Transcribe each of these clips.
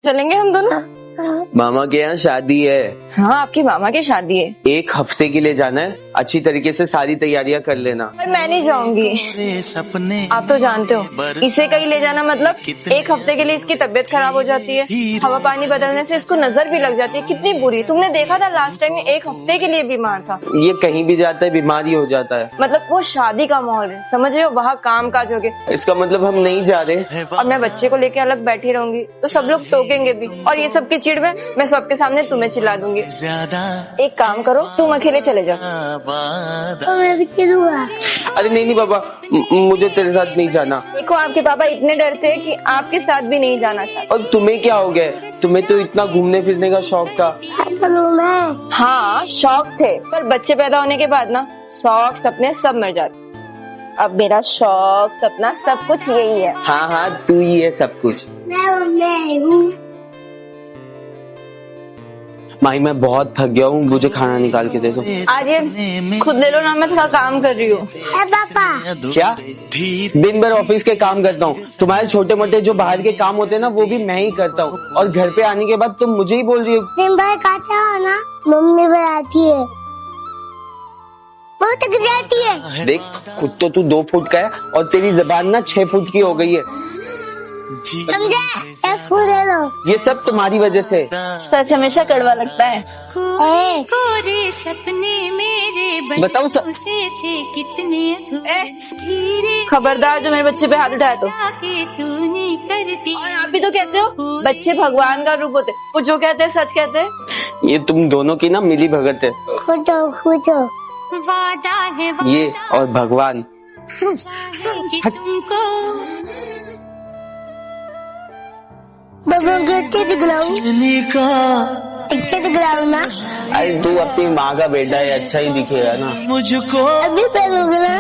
चलेंगे हम दोनों। मामा के यहाँ शादी है। हाँ, आपकी मामा की शादी है। 1 हफ्ते के लिए जाना है। अच्छी तरीके से सारी तैयारियां कर लेना। पर मैं नहीं जाऊंगी। आप तो जानते हो, इसे कहीं ले जाना मतलब 1 हफ्ते के लिए इसकी तबीयत खराब हो जाती है। हवा पानी बदलने से इसको नजर भी लग जाती है। कितनी बुरी, तुमने देखा था लास्ट टाइम 1 हफ्ते के लिए बीमार था। ये कहीं भी जाता है बीमार ही हो जाता है। मतलब वो शादी का माहौल है, समझ रहे हो, वहाँ काम काज हो गए। इसका मतलब हम नहीं जा रहे। और मैं बच्चे को लेके अलग बैठी रहूंगी तो सब लोग टोकेंगे भी, और ये सब की चिड़ में मैं सबके सामने तुम्हें चिल्ला दूंगी। एक काम करो, तुम अकेले चले जाओ। मैं भी चलूंगा। अरे नहीं बाबा, मुझे तेरे साथ नहीं जाना। देखो, आपके पापा इतने डरते हैं कि आपके साथ भी नहीं जाना चाहते। और तुम्हें क्या हो गया? तुम्हें तो इतना घूमने फिरने का शौक था। मैं हाँ, शौक थे, पर बच्चे पैदा होने के बाद ना शौक सपने सब मर जाते। अब मेरा शौक सपना सब कुछ यही है। हाँ, तू ही है सब कुछ। मैं हूँ। माई, मैं बहुत थक गया हूँ, मुझे खाना निकाल के दे दो। आज ये खुद ले लो ना, मैं थोड़ा काम कर रही हूँ। पापा क्या? दिन भर ऑफिस के काम करता हूँ। तुम्हारे छोटे मोटे जो बाहर के काम होते हैं ना, वो भी मैं ही करता हूँ। और घर पे आने के बाद तुम मुझे ही बोल रही हो। दिन भर खाता हो ना, मम्मी बनाती है, वो तक जाती है। देख, खुद तो तू 2 फुट का है और तेरी जबान ना 6 फुट की हो गई है। समझे? 1 फूल दे दो। ये सब तुम्हारी वजह से। सच हमेशा कड़वा लगता है। कोरे सपने मेरे बताओ बच्चों से थे कितने धीरे। खबरदार जो मेरे बच्चे पे हाथ उठाए तो। तूने करती। और आप भी तो कहते हो बच्चे भगवान का रूप होते, वो जो कहते हैं सच कहते हैं। ये तुम दोनों की ना मिली भगत है। खुदो वादा है ये और भगवान। कि तुमको बबलू के अच्छे दिखलाऊ ना। अरे तू अपनी माँ का बेटा है, अच्छा ही दिखेगा ना। अभी पहनोगे ना,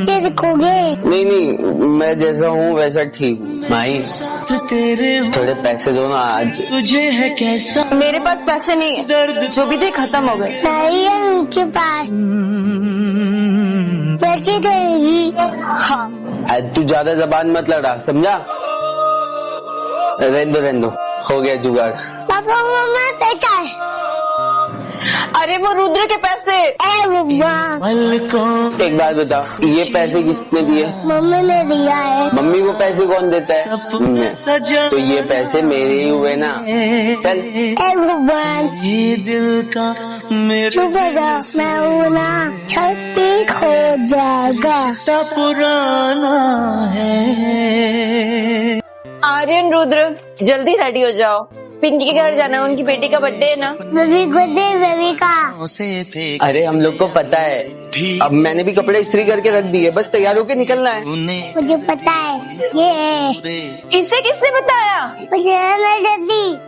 अच्छे दिखोगे। नहीं, मैं जैसा हूँ वैसा ठीक हूँ। माई, थोड़े पैसे दो ना आज। मेरे पास पैसे नहीं है, जो भी थे खत्म हो गए। नहीं है उनके पास, पैसे देगी। हाँ, आज तू ज्यादा जबान मत लड़ा, समझा? रहने दो, हो गया जुगाड़। पापा वो मैं पैसा है। अरे वो रुद्र के पैसे। एक बात बता, ये पैसे किसने दिए? मम्मी ने दिया है। मम्मी को पैसे कौन देता है? मैं। तो ये पैसे मेरे ही हुए ना। चल। भगवान चुप हो जाओ, मैं हूँ ना, छुट्टी हो जाएगा। पुराना है। आर्यन, रुद्र, जल्दी रेडी हो जाओ, पिंकी के घर जाना है, उनकी बेटी का बर्थडे है ना। बेबी का। अरे हम लोग को पता है, अब मैंने भी कपड़े इस्त्री करके रख दिए, बस तैयार होके निकलना है। मुझे पता है, ये है। इसे किसने बताया? मुझे मैं जल्दी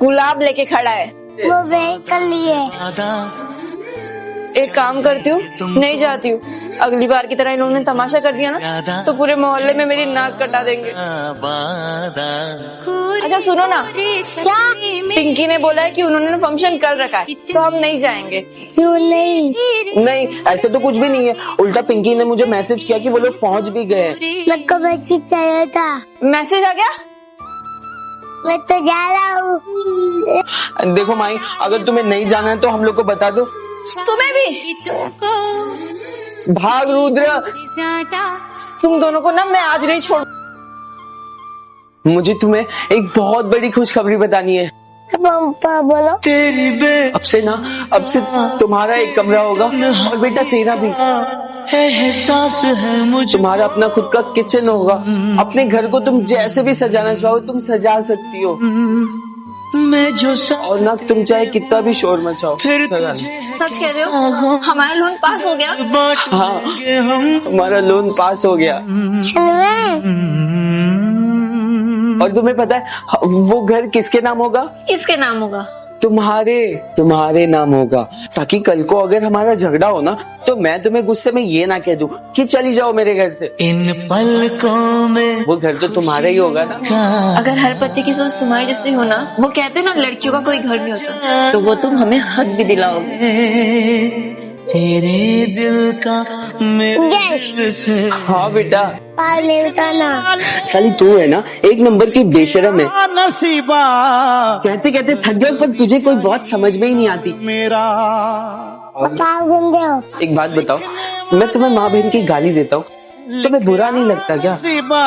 गुलाब लेके खड़ा है। वो वेट कर लिए। एक काम करती हूँ, नहीं जाती हूँ। अगली बार की तरह इन्होंने तमाशा कर दिया ना, तो पूरे मोहल्ले में मेरी नाक कटा देंगे। अच्छा सुनो ना, क्या? पिंकी ने बोला है कि उन्होंने फंक्शन कर रखा है, तो हम नहीं जाएंगे। क्यों नहीं? नहीं, ऐसे तो कुछ भी नहीं है। उल्टा पिंकी ने मुझे मैसेज किया कि वो लोग पहुँच भी गए। मेरे को बच्ची चाहिए था। मैसेज आ गया? मैं तो जा रहा हूँ। देखो माई, अगर तुम्हें नहीं जाना है तो हम लोग को बता दो। तुम्हें भी? भाग रुद्र, तुम दोनों को ना मैं आज नहीं छोड़। मुझे तुम्हें एक बहुत बड़ी खुशखबरी बतानी है। पापा बोलो। अब से तुम्हारा एक कमरा होगा, और बेटा तेरा भी। एहसास है मुझे, तुम्हारा अपना खुद का किचन होगा। अपने घर को तुम जैसे भी सजाना चाहो तुम सजा सकती हो। मैं जो और ना तुम चाहे कितना भी शोर मचाओ। सच कह रहे हो? हमारा लोन पास हो गया? हाँ, हमारा लोन पास हो गया। और तुम्हें पता है वो घर किसके नाम होगा? किसके नाम होगा? तुम्हारे नाम होगा, ताकि कल को अगर हमारा झगड़ा हो ना, तो मैं तुम्हें गुस्से में ये ना कह दूं कि चली जाओ मेरे घर से। इन पलकों में वो घर तो तुम्हारा ही होगा ना। अगर हर पति की सोच तुम्हारी जैसी हो ना, वो कहते ना लड़कियों का कोई घर नहीं होता, तो वो तुम हमें हक भी दिलाओगे। तेरे दिल का मेरे दिल से। हाँ बेटा, पाल में बताना। साली तू है ना एक नंबर की बेशरम है। नसीबा कहते कहते थक गए पर तुझे कोई बात समझ में ही नहीं आती। मेरा पाल गंदे हो। एक बात बताओ, मैं तुम्हें माँ बहन की गाली देता हूँ, तुम्हें बुरा नहीं लगता क्या? नसीबा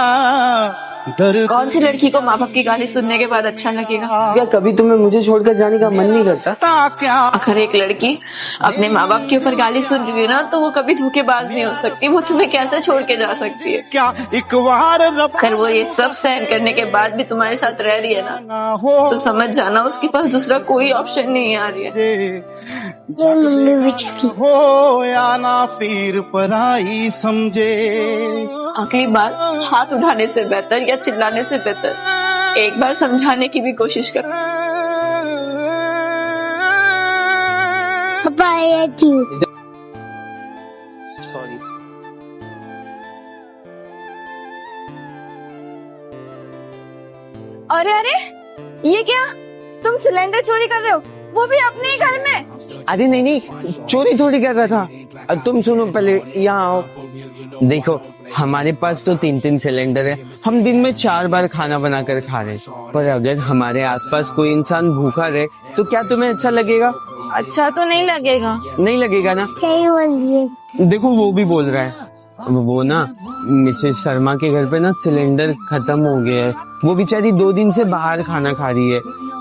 दर्द कौन सी लड़की को माँ बाप की गाली सुनने के बाद अच्छा लगेगा? क्या कभी तुम्हें मुझे छोड़कर जाने का मन नहीं करता? क्या अगर एक लड़की अपने माँ बाप के ऊपर गाली सुन रही है ना, तो वो कभी धोखेबाज नहीं हो सकती। वो तुम्हें कैसे छोड़ के जा सकती है? क्या एक बार रब अगर वो ये सब सहन करने के बाद भी तुम्हारे साथ रह रही है ना, ना हो तो समझ जाना उसके पास दूसरा कोई ऑप्शन नहीं आ रही है। ये मम्मी भी चली। हो या ना फिर पराई समझे। अगली बार हाथ उठाने से बेहतर या चिल्लाने से बेहतर एक बार समझाने की भी कोशिश कर। पापा आई थी। सॉरी। अरे अरे, ये क्या? तुम सिलेंडर चोरी कर रहे हो, वो भी अपने ही घर में? अरे नहीं नहीं, चोरी थोड़ी कर रहा था। तुम सुनो पहले, यहाँ आओ। देखो हमारे पास तो 3-3 सिलेंडर है, हम दिन में 4 बार खाना बनाकर खा रहे हैं। पर अगर हमारे आसपास कोई इंसान भूखा रहे तो क्या तुम्हें अच्छा लगेगा? अच्छा तो नहीं लगेगा। नहीं लगेगा ना। सही बोल रही है। देखो वो भी बोल रहा है। वो ना मिसेस शर्मा के घर पे ना सिलेंडर खत्म हो गया है, वो बेचारी 2 दिन से बाहर खाना खा रही है।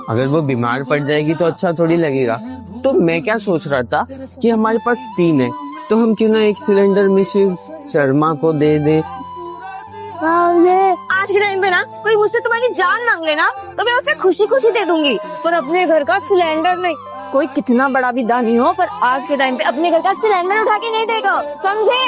अगर वो बीमार पड़ जाएगी तो अच्छा थोड़ी लगेगा। तो मैं क्या सोच रहा था कि हमारे पास 3 है, तो हम क्यों ना एक सिलेंडर मिसेस शर्मा को दे दे। आज के टाइम पे ना कोई मुझसे तुम्हारी जान मांग लेना तो मैं उसे खुशी खुशी दे दूंगी, पर अपने घर का सिलेंडर नहीं। कोई कितना बड़ा भी दानी हो, पर आज के टाइम पे अपने घर का सिलेंडर उठा के नहीं देगा, समझे?